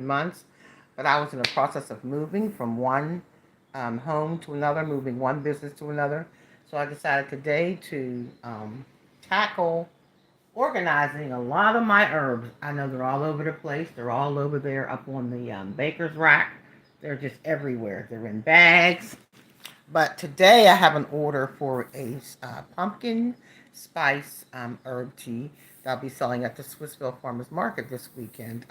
months, but I was in the process of moving from one home to another, moving one business to another. So I decided today to tackle organizing a lot of my herbs. I know they're all over the place. They're all over there up on the baker's rack. They're just everywhere. They're in bags. But today I have an order for a pumpkin spice herb tea that I'll be selling at the Swissville Farmers Market this weekend.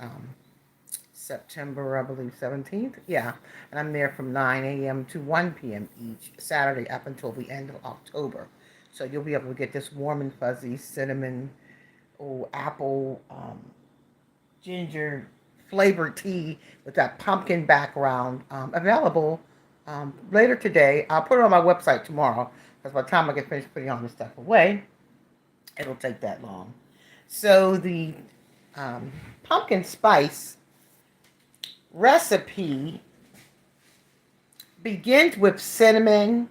September, I believe, 17th. Yeah. And I'm there from 9 a.m. to 1 p.m. each Saturday up until the end of October. So you'll be able to get this warm and fuzzy cinnamon, apple, ginger flavored tea with that pumpkin background available later today. I'll put it on my website tomorrow because by the time I get finished putting all this stuff away, it'll take that long. So the pumpkin spice recipe begins with cinnamon.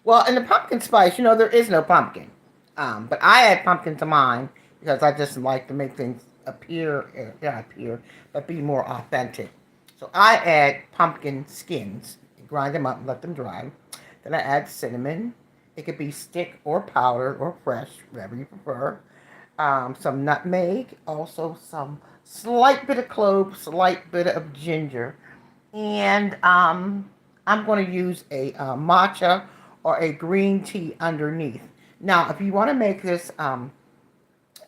Well, in the pumpkin spice, there is no pumpkin. But I add pumpkin to mine because I just like to make things but be more authentic. So I add pumpkin skins, grind them up, and let them dry. Then I add cinnamon. It could be stick or powdered or fresh, whatever you prefer. Some nutmeg, also some slight bit of clove, slight bit of ginger, and I'm going to use a matcha or a green tea underneath. Now, if you want to make this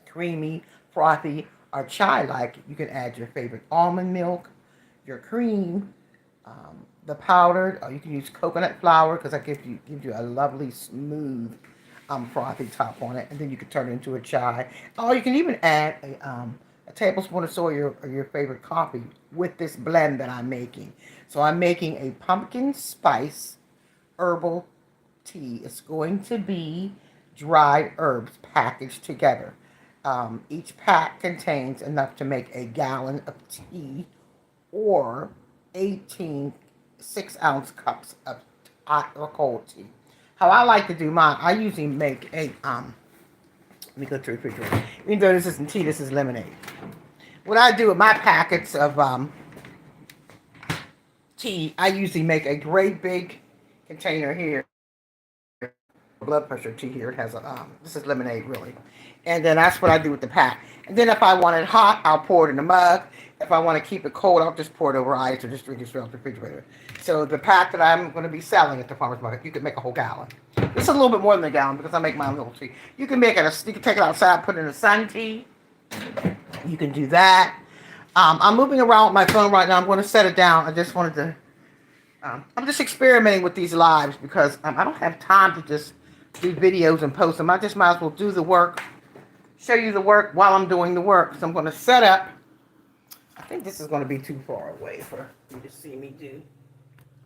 creamy, frothy, or chai-like, you can add your favorite almond milk, your cream, the powdered, or you can use coconut flour because that gives you a lovely smooth frothy top on it, and then you can turn it into a chai. Or you can even add a tablespoon of soy or your favorite coffee with this blend that I'm making. So I'm making a pumpkin spice herbal tea. It's going to be dried herbs packaged together. Each pack contains enough to make a gallon of tea or 18 6-ounce cups of hot or cold tea. How I like to do mine, I usually make a let me go to the refrigerator. Even though this isn't tea, this is lemonade. What I do with my packets of tea, I usually make a great big container here. Blood pressure tea here. It has a this is lemonade really, and then that's what I do with the pack. And then if I want it hot, I'll pour it in a mug. If I want to keep it cold, I'll just pour it over ice or just drink it straight off the refrigerator. So the pack that I'm going to be selling at the farmer's market, you can make a whole gallon. This is a little bit more than a gallon because I make my own little tea. You can make it. You can take it outside, put it in a sun tea. You can do that. I'm moving around with my phone right now. I'm going to set it down. I just wanted to. I'm just experimenting with these lives because I don't have time to just do videos and post them. I just might as well do the work, show you the work while I'm doing the work. So I'm going to set up. I think this is going to be too far away for you to see me do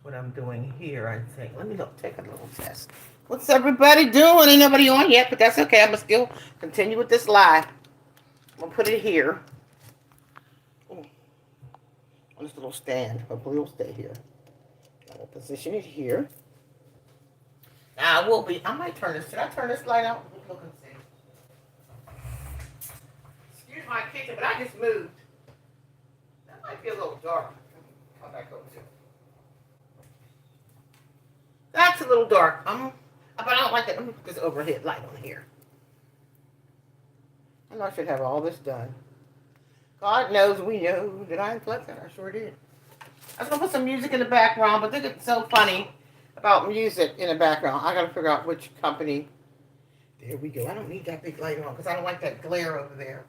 what I'm doing here, I think. Let me take a little test. What's everybody doing? Ain't nobody on yet, but that's okay. I'm going to still continue with this live. I'm going to put it here. On this little stand. Hopefully it'll stay here. I will position it here. Now I might turn this. Should I turn this light out? Look and see. Excuse my kitchen, but I just moved. That might be a little dark. Come back over to. That's a little dark. But I don't like that. Let me put this overhead light on here. I know I should have all this done. God knows we know that I influenced that. I sure did. I was going to put some music in the background, but I think it's so funny about music in the background. I got to figure out which company. There we go. I don't need that big light on because I don't like that glare over there.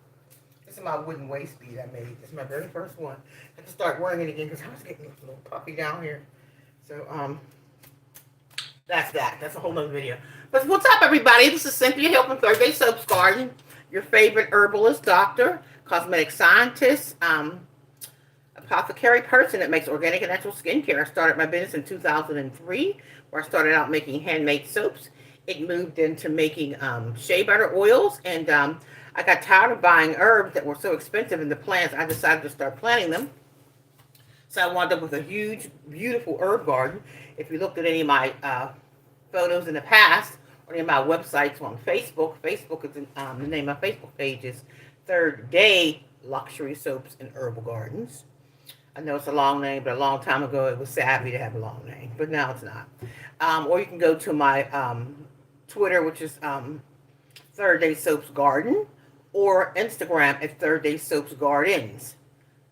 This is my wooden waist bead I made. This is my very first one. I have to start wearing it again because I was getting a little puffy down here. So, that's that. That's a whole nother video. But what's up, everybody? This is Cynthia helping Thursday Soaps Garden. Your favorite herbalist, doctor, cosmetic scientist, apothecary person that makes organic and natural skincare. I started my business in 2003, where I started out making handmade soaps. It moved into making shea butter oils, and I got tired of buying herbs that were so expensive in the plants. I decided to start planting them. So I wound up with a huge, beautiful herb garden. If you looked at any of my photos in the past, or any of my websites on Facebook, Facebook is the name of my Facebook page is Third Day Luxury Soaps and Herbal Gardens. I know it's a long name, but a long time ago it was savvy to have a long name, but now it's not. Or you can go to my Twitter, which is Third Day Soaps Garden, or Instagram at Third Day Soaps Gardens.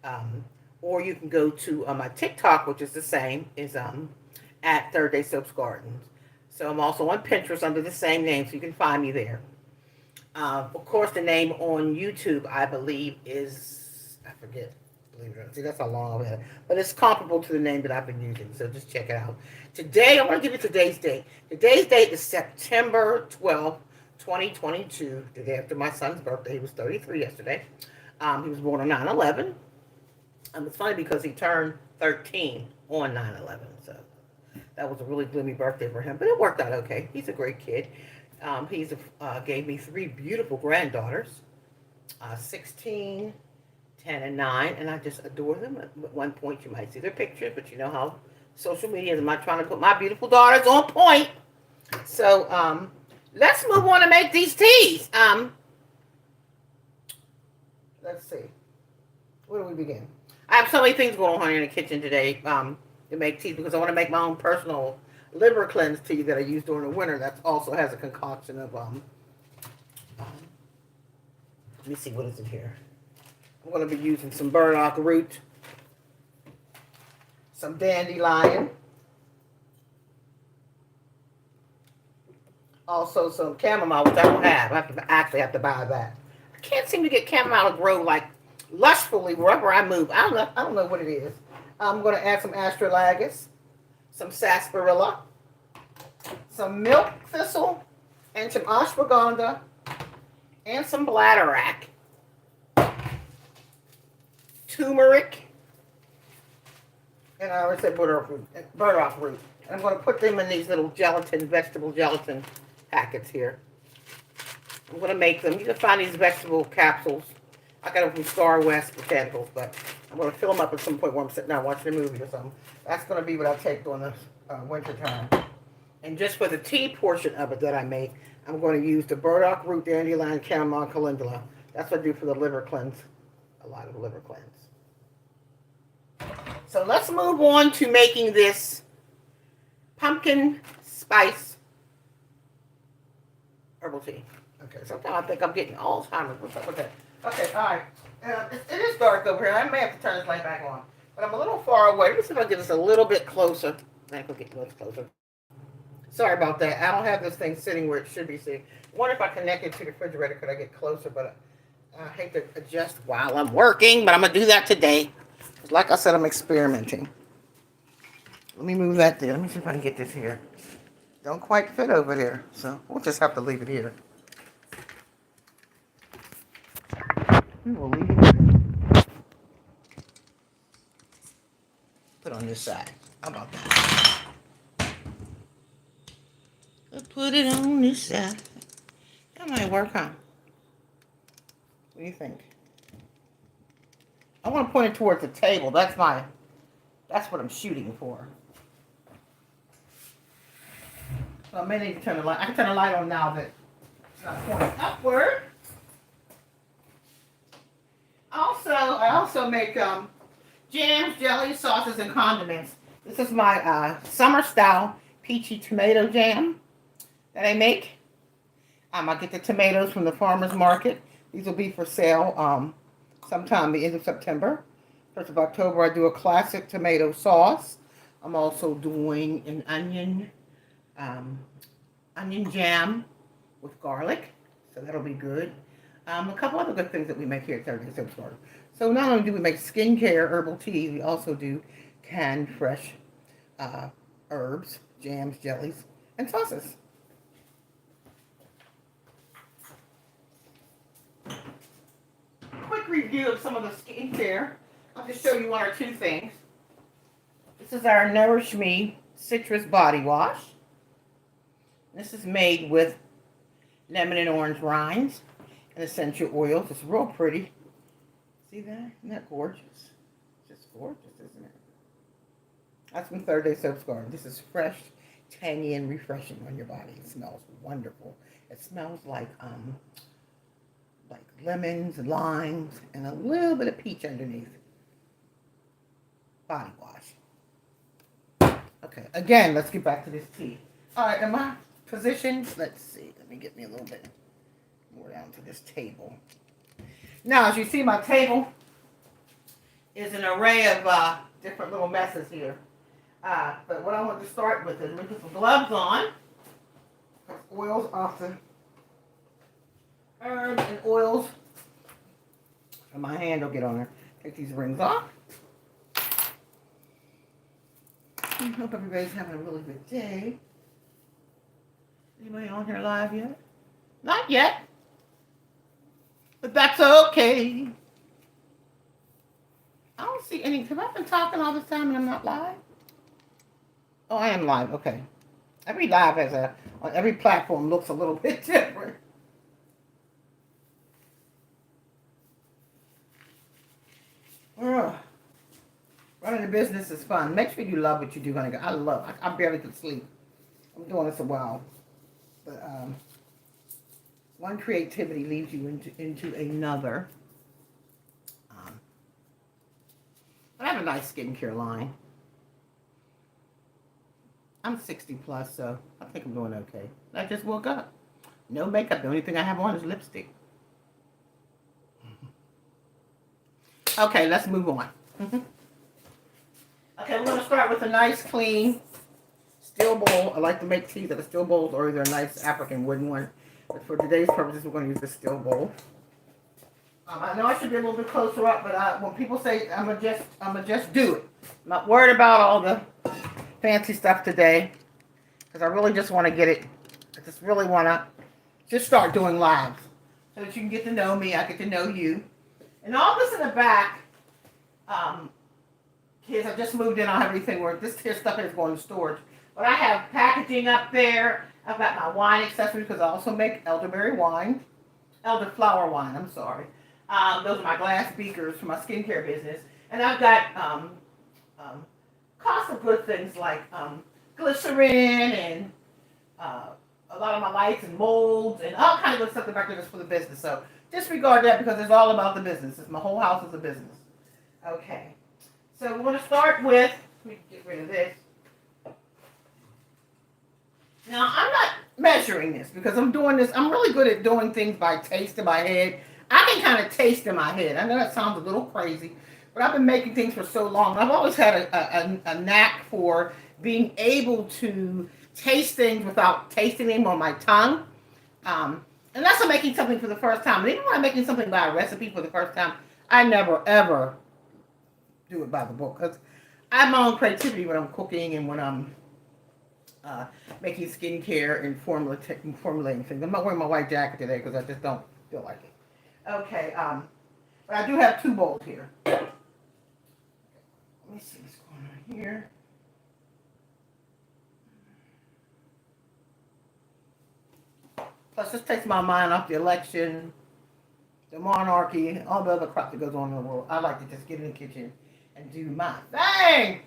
Um, or you can go to my TikTok, which is the same, is at Third Day Soaps Gardens. So I'm also on Pinterest under the same name, so you can find me there. Of course, the name on YouTube, I believe, is, I forget, believe it or not. See, that's how long I've had it. But it's comparable to the name that I've been using, so just check it out. Today, I want to give you today's date. Today's date is September 12th, 2022, the day after my son's birthday. He was 33 yesterday. He was born on 9/11. It's funny because he turned 13 on 9/11, so that was a really gloomy birthday for him, but it worked out okay. He's a great kid. He's gave me three beautiful granddaughters, 16, 10, and 9, and I just adore them. At one point, you might see their pictures, but you know how social media is. I'm not trying to put my beautiful daughters on point. So let's move on to make these teas. Let's see. Where do we begin? I have so many things going on in the kitchen today to make teas because I want to make my own personal liver cleanse tea that I use during the winter. That also has a concoction of let me see, what is it here? I'm going to be using some burdock root, some dandelion, also some chamomile, which I don't have. Actually have to buy that. I can't seem to get chamomile to grow like lustfully wherever I move. I don't know what it is. I'm going to add some astragalus, some sarsaparilla, some milk thistle, and some ashwagandha, and some bladderwrack, turmeric, and I already said burdock root. And I'm going to put them in these little vegetable gelatin packets here. I'm going to make them. You can find these vegetable capsules. I got them from Star West Botanicals, but I'm going to fill them up at some point where I'm sitting down watching a movie or something. That's going to be what I take during the winter time. And just for the tea portion of it that I make, I'm going to use the burdock root, dandelion, chamomile, calendula. That's what I do for the liver cleanse. A lot of liver cleanse. So let's move on to making this pumpkin spice herbal tea. Okay, sometimes I think I'm getting Alzheimer's. What's up with that? Okay, all right. It is dark over here. I may have to turn this light back on. But I'm a little far away. Let me see if I can get this a little bit closer. I can get much closer. Sorry about that. I don't have this thing sitting where it should be sitting. I wonder if I connect it to the refrigerator, could I get closer? But I hate to adjust while I'm working, but I'm going to do that today. Like I said, I'm experimenting. Let me move that there. Let me see if I can get this here. Don't quite fit over there, so we'll just have to leave it here. We'll leave it here. Put on this side. How about that? I'll put it on this side. That might work, huh? What do you think? I want to point it towards the table. That's what I'm shooting for. So I may need to turn the light. I can turn the light on now that it's not pointing upward. I also make jams, jellies, sauces, and condiments. This is my summer style peachy tomato jam that I make. I get the tomatoes from the farmer's market. These will be for sale sometime the end of September. 1st of October, I do a classic tomato sauce. I'm also doing an onion jam with garlic, so that'll be good. A couple other good things that we make here at Third Day Soaps Garden. So not only do we make skincare herbal teas, we also do canned fresh herbs, jams, jellies, and sauces. Quick review of some of the skincare. I'll just show you one or two things. This is our Nourish Me Citrus Body Wash. This is made with lemon and orange rinds and essential oils. It's real pretty. See that? Isn't that gorgeous? Just gorgeous, isn't it? That's from Third Day Soaps Garden. This is fresh, tangy, and refreshing on your body. It smells wonderful. It smells like lemons, limes, and a little bit of peach underneath. body wash. Okay, again, let's get back to this tea. All right, in my position, let's see. Let me get me a little bit more down to this table. Now, as you see, my table is an array of different little messes here. But what I want to start with is put some gloves on. Oils off the herbs and oils. And my hand will get on there. Take these rings off. I hope everybody's having a really good day. Anybody on here live yet? Not yet. But that's okay. I don't see any. Have I been talking all this time and I'm not live? Oh, I am live. Okay. Every live on every platform looks a little bit different. Ugh. Running a business is fun. Make sure you love what you do, honey. I barely could sleep. I'm doing this a while. But one creativity leads you into another. But I have a nice skincare line. I'm 60 plus, so I think I'm doing okay. I just woke up. No makeup. The only thing I have on is lipstick. Okay, let's move on. Okay, we're going to start with a nice, clean steel bowl. I like to make teas out of steel bowls or either a nice African wooden one. But for today's purposes, we're going to use the steel bowl. I know I should be a little bit closer up, but when people say I'm gonna just do it. I'm not worried about all the fancy stuff today because I really just want to get it. I just really want to just start doing lives so that you can get to know me. I get to know you. And all this in the back, kids, I just moved in on everything where this here stuff is going to storage. But I have packaging up there. I've got my wine accessories because I also make elderberry wine, elderflower wine. I'm sorry. Those are my glass beakers for my skincare business. And I've got cost of good things like glycerin and a lot of my lights and molds and all kinds of good stuff back there just for the business. So disregard that because it's all about the business. It's my whole house is a business. Okay. So we're going to start with, let me get rid of this. Now, I'm not measuring this because I'm doing this. I'm really good at doing things by taste in my head. I can kind of taste in my head. I know that sounds a little crazy, but I've been making things for so long. I've always had a knack for being able to taste things without tasting them on my tongue. Unless I'm making something for the first time. And even when I'm making something by a recipe for the first time, I never, ever do it by the book. Because I have my own creativity when I'm cooking and when I'm making skincare and formulating things. I'm not wearing my white jacket today because I just don't feel like it. Okay, but I do have two bowls here. Let me see what's going on here. Plus, this takes my mind off the election, the monarchy, all the other crap that goes on in the world. I like to just get in the kitchen and do my thing.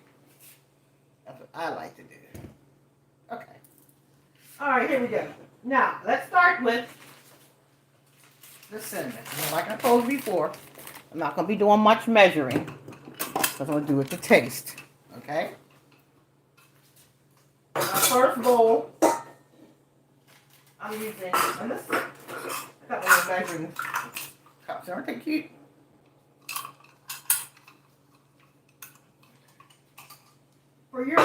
That's what I like to do. Okay. All right, here we go. Now, let's start with the cinnamon. And like I told you before, I'm not going to be doing much measuring because I'm going to do it to taste. Okay? My first bowl, I'm using, and this, I got one of those measuring cups. Aren't they cute? For your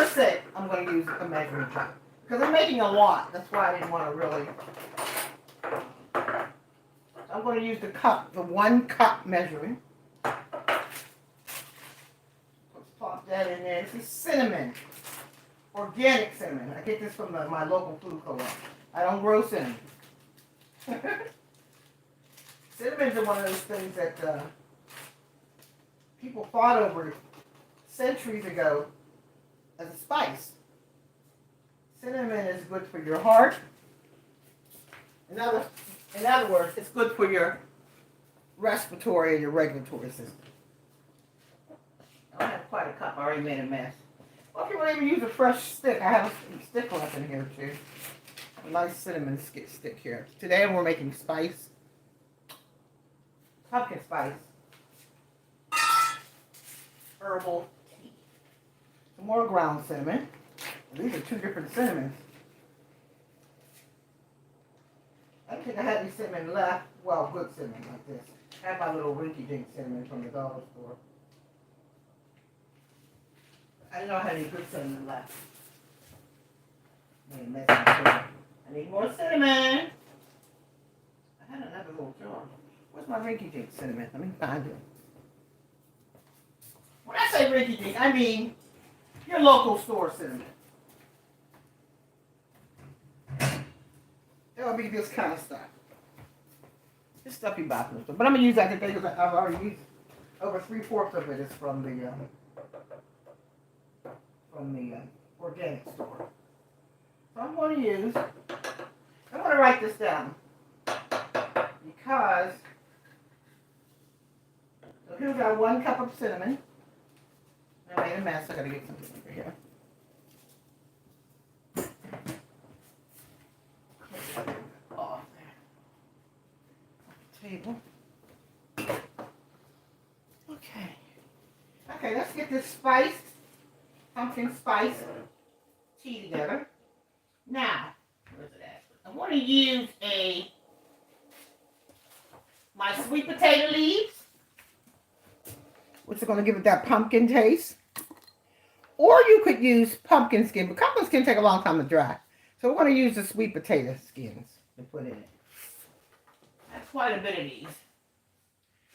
sake, I'm going to use a measuring cup. Because I'm making a lot. That's why I didn't want to really. I'm going to use the cup, the 1 cup measuring. Let's pop that in there. This is cinnamon. Organic cinnamon. I get this from my local food co-op. I don't grow cinnamon. Cinnamons are one of those things that people fought over centuries ago as a spice. Cinnamon is good for your heart. In other words, it's good for your respiratory and your regulatory system. I have quite a cup. I already made a mess. Well, if you want to even use a fresh stick, I have a stick left in here too. A nice cinnamon stick here. Today we're making spice. Pumpkin spice. Herbal Some more ground cinnamon. These are 2 different cinnamons. I don't think I had any cinnamon left. Well, good cinnamon like this. I have my little rinky-dink cinnamon from the dollar store. I didn't know I had any good cinnamon left. I need more cinnamon. I had another little jar. Where's my rinky-dink cinnamon? Let me find it. When I say rinky-dink, I mean your local store cinnamon. It'll be this kind of stuff. This stuff you buy from the store. But I'm going to use that today because I've already used over 3/4 of it is from the organic store. So I'm going to write this down because so here's our 1 cup of cinnamon. I made a mess. I got to get something over here. Off there. Table. Okay, let's get this pumpkin spice tea together. Now, where's it at? I want to use my sweet potato leaves, which are going to give it that pumpkin taste. Or you could use pumpkin skin, but pumpkin skin take a long time to dry. So we're going to use the sweet potato skins to put in it. That's quite a bit of these.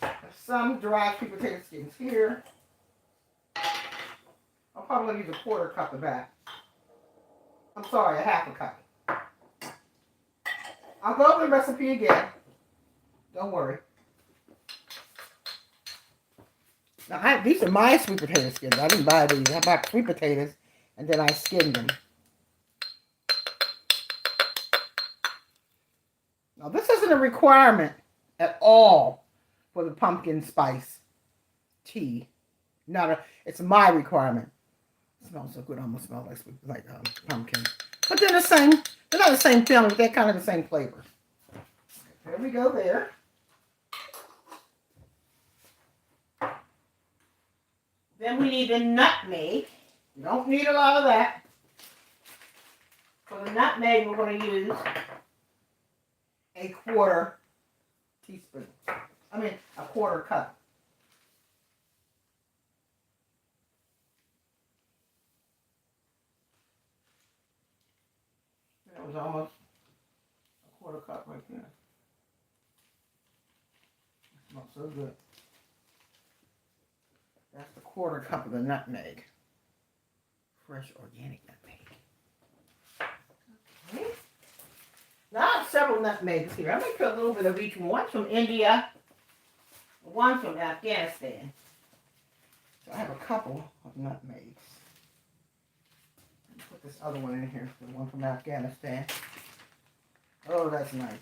There's some dry sweet potato skins here. I'll probably use a 1/4 cup of that. I'm sorry, a 1/2 cup. I'll go over the recipe again. Don't worry. Now, these are my sweet potato skins. I didn't buy these. I bought sweet potatoes, and then I skinned them. Now, this isn't a requirement at all for the pumpkin spice tea. It's my requirement. It smells so good. I almost smell like pumpkin. But they're the same. They're not the same family, but they're kind of the same flavor. There we go there. Then we need the nutmeg. You don't need a lot of that. For the nutmeg, we're going to use a 1/4 teaspoon. I mean, a 1/4 cup. That was almost a 1/4 cup right there. It smells so good. That's the 1/4 cup of the nutmeg. Fresh organic nutmeg. Okay. Now I have several nutmegs here. I'm going to put a little bit of each one. One's from India. One from Afghanistan. So I have a couple of nutmegs. Put this other one in here. The one from Afghanistan. Oh, that's nice.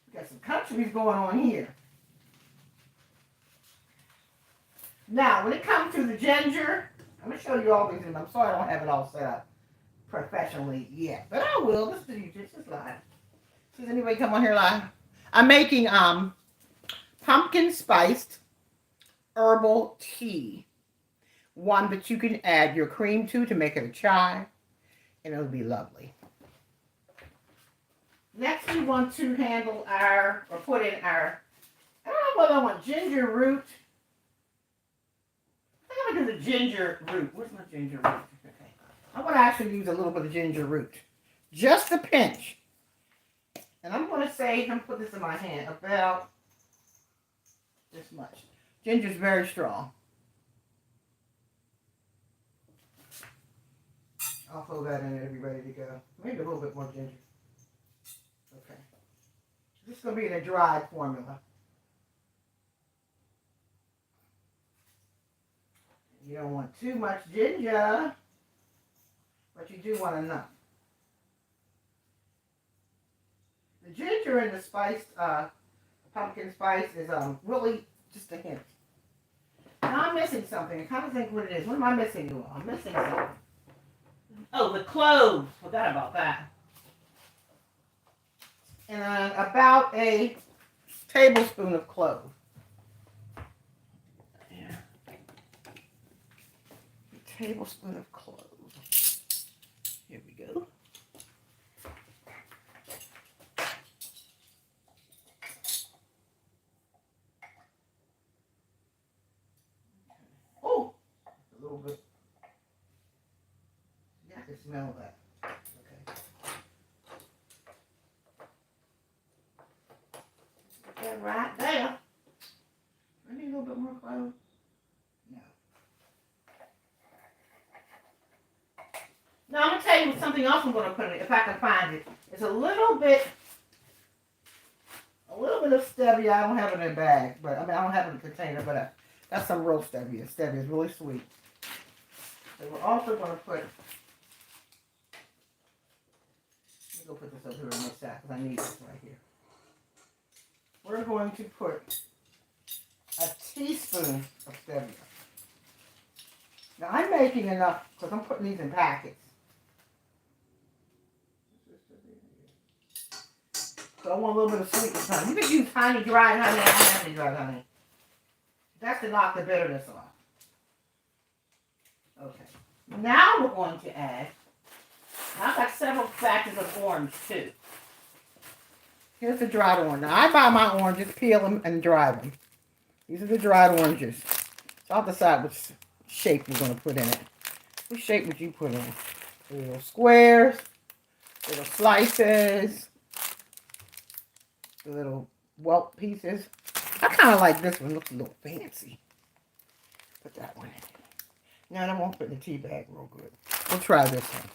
We got some countries going on here. Now, when it comes to the ginger, I'm going to show you all these. I'm sorry I don't have it all set up professionally yet. But I will. This is just live. Does anybody come on here live? I'm making pumpkin spiced herbal tea. One that you can add your cream to make it a chai. And it'll be lovely. Next, we want to put in our, I don't know whether I want ginger root. I think I'm going to do the ginger root. Where's my ginger root? Okay. I'm going to actually use a little bit of ginger root. Just a pinch. And I'm going to say, I'm going to put this in my hand, about this much. Ginger's very strong. I'll throw that in there to be ready to go. Maybe a little bit more ginger. Okay. This is going to be in a dried formula. You don't want too much ginger, but you do want enough. The ginger and the spiced pumpkin spice is really just a hint. Now I'm missing something. I kind of think what it is. What am I missing, you all? I'm missing something. Oh, the cloves. Forgot about that. And about a tablespoon of clove. tablespoon of cloves. Here we go. Oh, a little bit. Yeah, I can smell that. Okay. Put that right there. I need a little bit more cloves. No. Now I'm gonna tell you something else I'm gonna put in it if I can find it. It's a little bit of stevia. I don't have it in a bag, but I don't have it in a container, but that's some real stevia. Stevia is really sweet. So we're also gonna put. Let me go put this over here in this sack because I need this right here. We're going to put a teaspoon of stevia. Now I'm making enough because I'm putting these in packets. So I want a little bit of sweetness, honey. You can use honey, dried honey. I don't have any dried honey. That's to knock the bitterness off. Okay. Now we're going to add. I've got several batches of orange too. Here's the dried orange. Now I buy my oranges, peel them, and dry them. These are the dried oranges. So I'll decide which shape we're going to put in it. What shape would you put in? Little squares, little slices, little welt pieces. I kind of like this one. Looks a little fancy. Put that one in. Now I won't put in the tea bag real good. We'll try this one.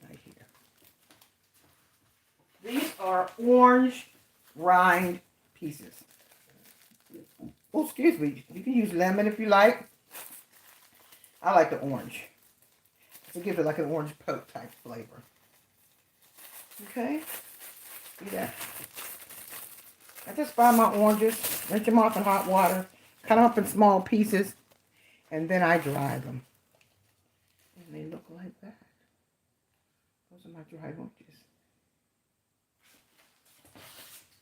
Right here. These are orange rind pieces. Oh, excuse me. You can use lemon if you like. I like the orange. It gives it like an orange poke type flavor. Okay. See that? I just buy my oranges, rinse them off in hot water, cut them up in small pieces, and then I dry them. And they look like that. Those are my dried oranges.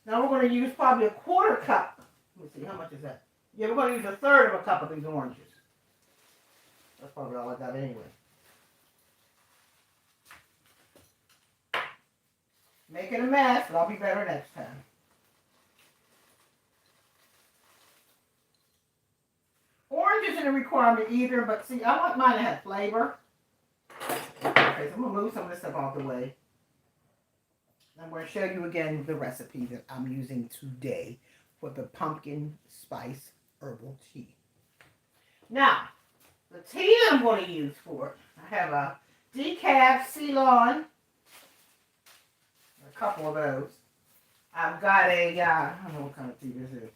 Now we're going to use probably a quarter cup. Let me see, how much is that? Yeah, we're going to use a third of a cup of these oranges. That's probably all I got anyway. Making a mess, but I'll be better next time. Orange isn't a requirement either, but see, I want mine to have flavor. Okay, so I'm going to move some of this stuff out the way. I'm going to show you again the recipe that I'm using today for the pumpkin spice herbal tea. Now, the tea that I'm going to use for it, I have a decaf Ceylon, a couple of those. I've got a, I don't know what kind of tea this is.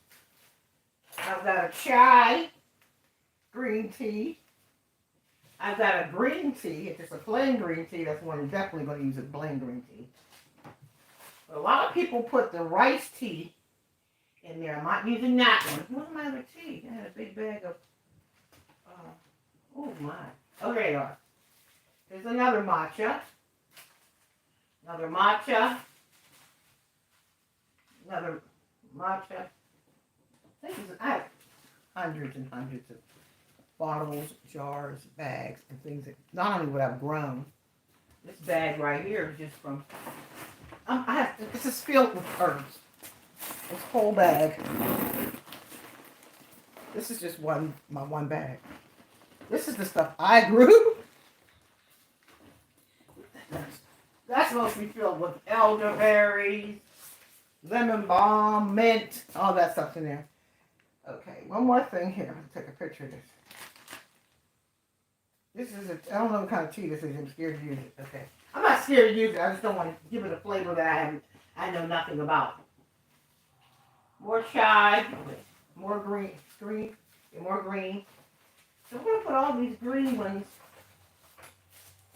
I've got a chai green tea. I've got a green tea. If it's a plain green tea, that's one I'm definitely going to use a plain green tea. But a lot of people put the rice tea in there. I'm not using that one. What's my other tea? I had a big bag of, oh my. Oh, there you are. There's another matcha. Another matcha. Another matcha. I think I have hundreds and hundreds of bottles, jars, bags, and things that not only would I've grown. This bag right here is just from, this is filled with herbs. This whole bag. This is just my one bag. This is the stuff I grew. That's mostly filled with elderberries, lemon balm, mint, all that stuff's in there. Okay, one more thing here. I'm going to take a picture of this. This is I don't know what kind of tea this is. I'm scared to use it. Okay. I'm not scared to use it. I just don't want to give it a flavor that I know nothing about. More chai, more green, and more green. So we're going to put all these green ones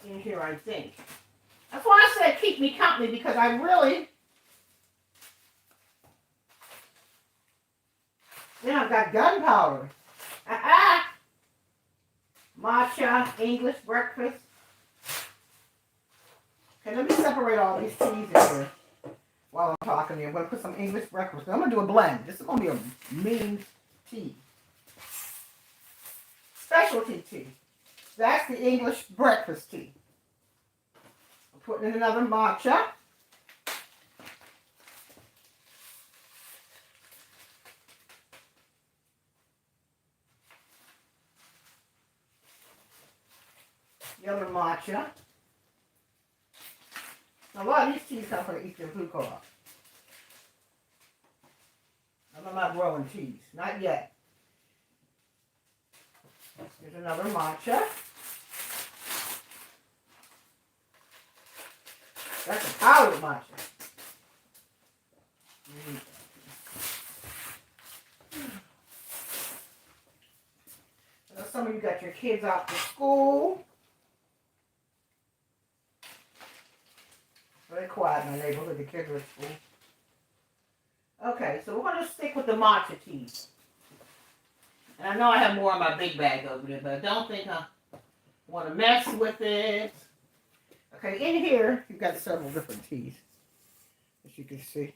in here, I think. That's why I said keep me company, because I really... Then I've got gunpowder. Matcha, English breakfast. Okay, let me separate all these teas in here while I'm talking to you. I'm going to put some English breakfast. I'm going to do a blend. This is going to be a mean tea. specialty tea. That's the English breakfast tea. I'm putting in another matcha. The other matcha. Now, a lot of these teas come from the Eastern Food Co-op. I'm not growing teas. Not yet. Here's another matcha. That's a powdered matcha. I know some of you got your kids out to school. Very quiet in my neighborhood. The kids are at school. Okay, so we're going to stick with the matcha teas. And I know I have more in my big bag over there, but I don't think I want to mess with it. Okay, in here, you've got several different teas, as you can see.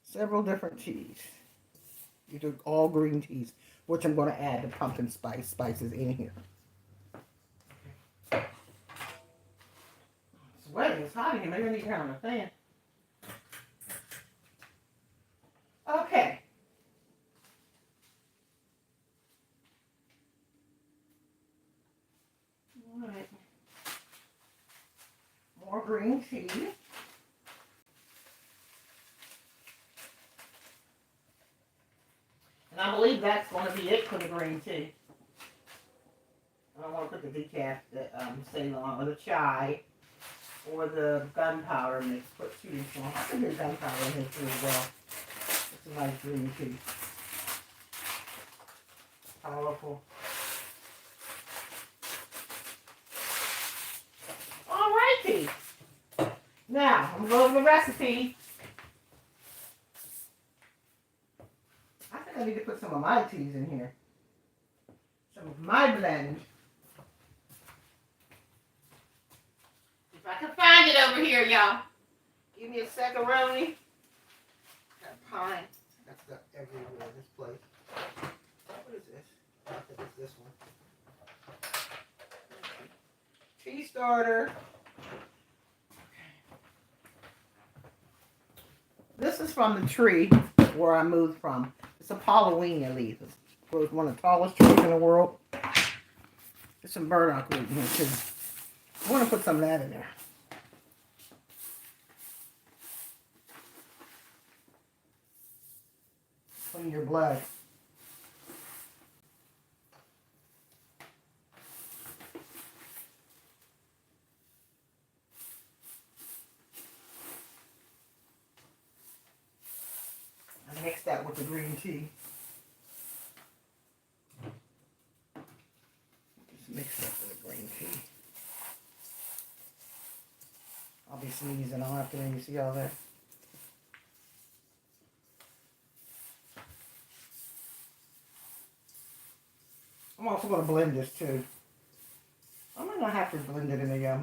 Several different teas. These are all green teas, which I'm going to add the pumpkin spices in here. It's sweating. It's hot in here. Maybe I need to turn on the fan. Okay. All right. More green tea. And I believe that's going to be it for the green tea. I don't want to put the decaf, the Ceylon, or the chai, or the gunpowder mix. Put two in one. I can do gunpowder in here too as well. It's a nice green tea. Powerful. Alrighty. Now, I'm going to the recipe. I think I need to put some of my teas in here. Some of my blend. If I can find it over here, y'all. Give me a second, Roni. Got pine. That's got everywhere in this place. What is this? I think it's this one. Tea starter. This is from the tree where I moved from. It's a Paulownia leaf. It's one of the tallest trees in the world. There's some burdock root in here too. I want to put some of that in there. Clean your blood. I mix that with the green tea. Just mix that with the green tea. I'll be sneezing all afternoon. You see all that? I'm also going to blend this too. I might not have to blend it in the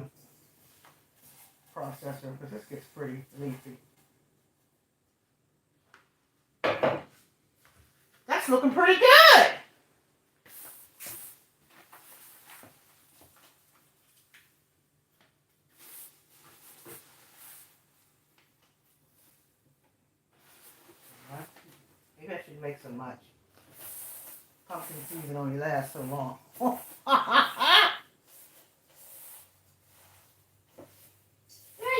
processor because this gets pretty leafy. That's looking pretty good. Maybe I should make some much. Pumpkin season only lasts so long. I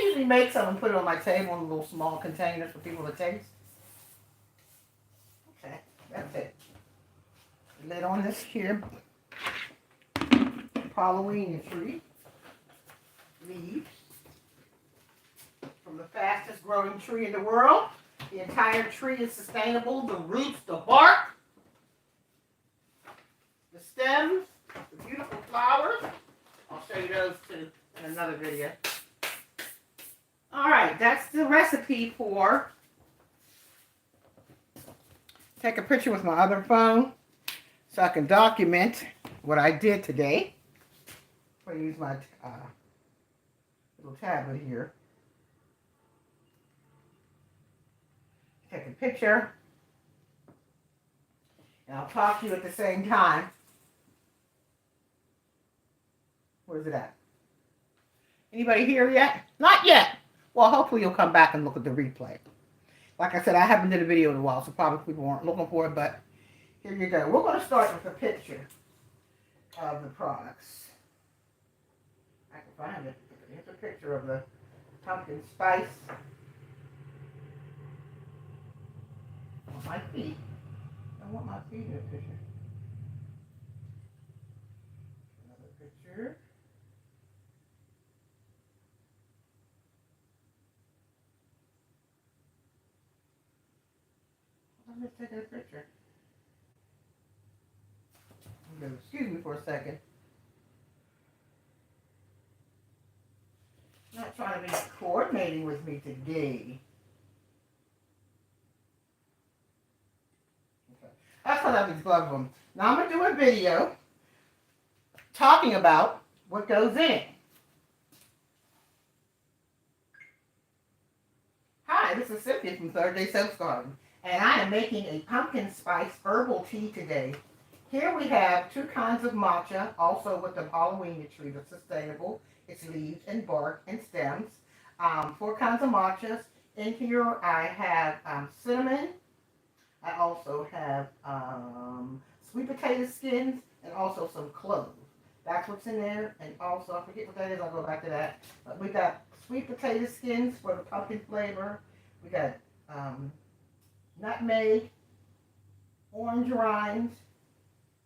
usually make some and put it on my table in little small containers for people to taste. Okay, that's it. Lid on this here Halloween tree. Leaves from the fastest growing tree in the world. The entire tree is sustainable. The roots, the bark, the stems, the beautiful flowers. I'll show you those too in another video. All right, that's the recipe for. Take a picture with my other phone so I can document what I did today. I'm going to use my little tablet here. Take a picture. And I'll talk to you at the same time. Where's it at? Anybody here yet? Not yet. Well, hopefully you'll come back and look at the replay. Like I said, I haven't did a video in a while, so probably people weren't looking for it, but here you go. We're going to start with a picture of the products. I can find it. Here's a picture of the pumpkin spice. On my feet. I want my feet in the picture. Another picture. I'm just taking a picture. Excuse me for a second. Not trying to be coordinating with me today. Okay. That's what I have these gloves on. Now I'm going to do a video talking about what goes in it. Hi, this is Cynthia from Third Day Soap Garden, and I am making a pumpkin spice herbal tea today. Here we have 2 kinds of matcha, also with the Halloween tree that's sustainable. It's leaves and bark and stems. 4 kinds of matchas. In here I have cinnamon. I also have sweet potato skins and also some cloves. That's what's in there. And also, I forget what that is, I'll go back to that. But we got sweet potato skins for the pumpkin flavor. We got nutmeg, orange rinds,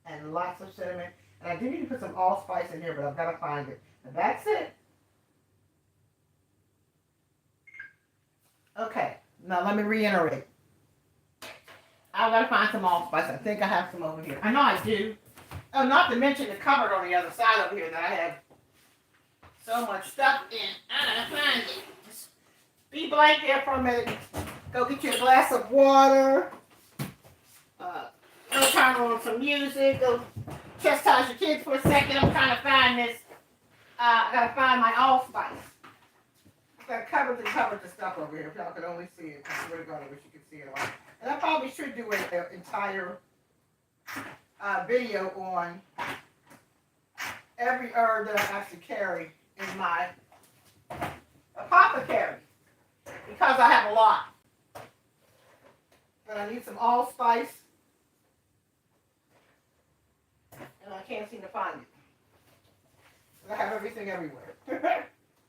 and lots of cinnamon. And I do need to put some allspice in here, but I've got to find it. And that's it. Okay, now let me reiterate. I've got to find some allspice. I think I have some over here. I know I do. Oh, not to mention the cupboard on the other side over here that I have so much stuff in. I gotta find it. Just be blank there for a minute. Go get you a glass of water. Go turn on some music. Go chastise your kids for a second. I'm trying to find this. I gotta find my allspice. I've got covered the stuff over here. If y'all could only see it. I swear to God, I wish you could see it all. And I probably should do an entire video on every herb that I actually carry in my apothecary, because I have a lot. But I need some allspice, and I can't seem to find it. I have everything everywhere.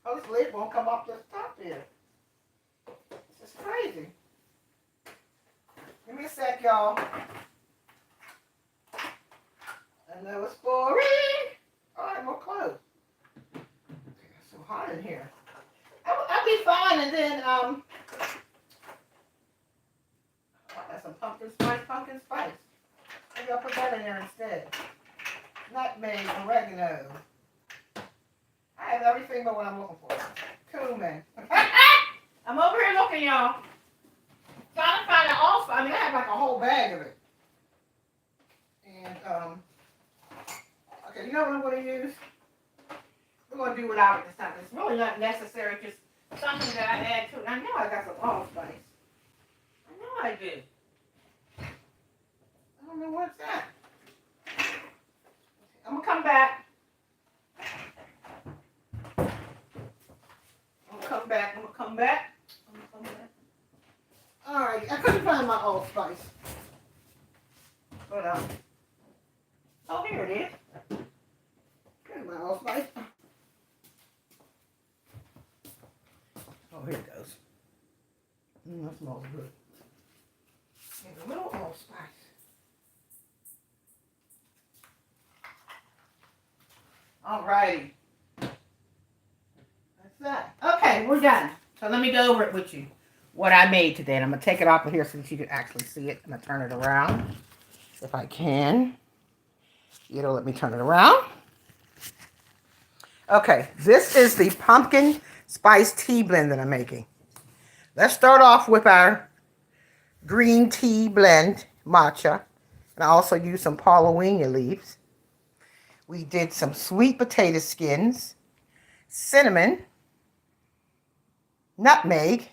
Hopefully it won't come off the top here. This is crazy. Give me a sec, y'all. And that was for alright, more clothes. It's so hot in here. I'll be fine, and then I got some pumpkin spice. Maybe I'll put that in there instead. Nutmeg, oregano. I have everything but what I'm looking for. Cumin. I'm over here looking, y'all. Trying to find it also. I mean, I have like a whole bag of it. And okay, you know what I'm going to use? We're going to do without it this time. It's really not necessary, just something that I add to it. I know I got some allspice. I know I do. I don't know what's that. I'm going to come back. I'm going to come back. Alright, I couldn't find my allspice. But, oh, here it is. Here's my allspice. Oh, here it goes. That smells good. Here's a little allspice. Alrighty. That's that. Okay, we're done. So let me go over it with you. What I made today. And I'm going to take it off of here so that you can actually see it. I'm going to turn it around if I can. It'll let me turn it around. Okay, this is the pumpkin spice tea blend that I'm making. Let's start off with our green tea blend, matcha. And I also used some Paulownia leaves. We did some sweet potato skins, cinnamon, nutmeg,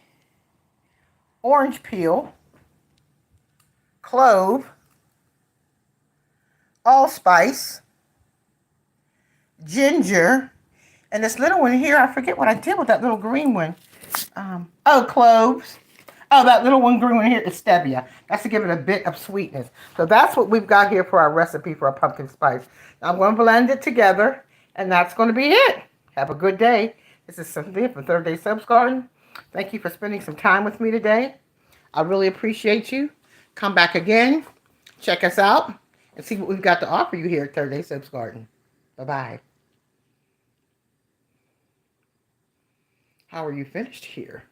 orange peel, clove, allspice, ginger, and this little one here, I forget what I did with that little green one. Cloves. Oh, that little one green one here is stevia. That's to give it a bit of sweetness. So that's what we've got here for our recipe for our pumpkin spice. Now I'm going to blend it together, and that's going to be it. Have a good day. This is Cynthia from Third Day Subs Garden. Thank you for spending some time with me today. I really appreciate you. Come back again. Check us out and see what we've got to offer you here at Third Day Subs Garden. Bye-bye. How are you finished here?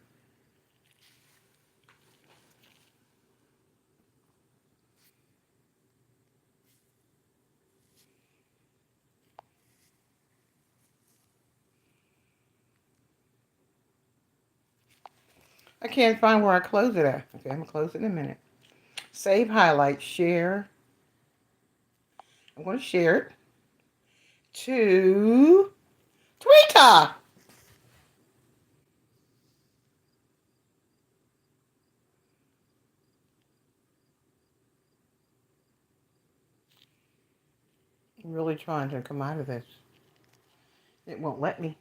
I can't find where I close it at. Okay, I'm going to close it in a minute. Save, highlight, share. I'm going to share it to Twitter. I'm really trying to come out of this. It won't let me.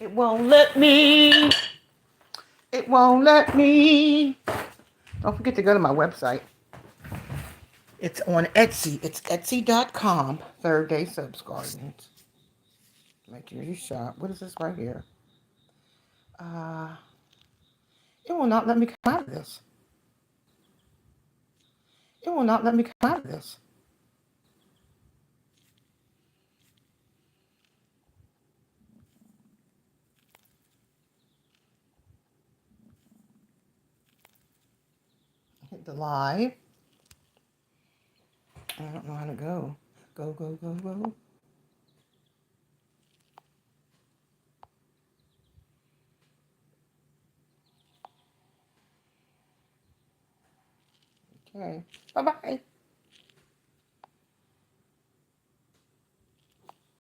It won't let me. It won't let me. Don't forget to go to my website. It's on Etsy. It's etsy.com. Third Day Subs Gardens. Make sure you shop. What is this right here? Uh, it will not let me come out of this. It will not let me come out of this. Hit the live. I don't know how to go. Go, go, go, go. Okay. Bye-bye.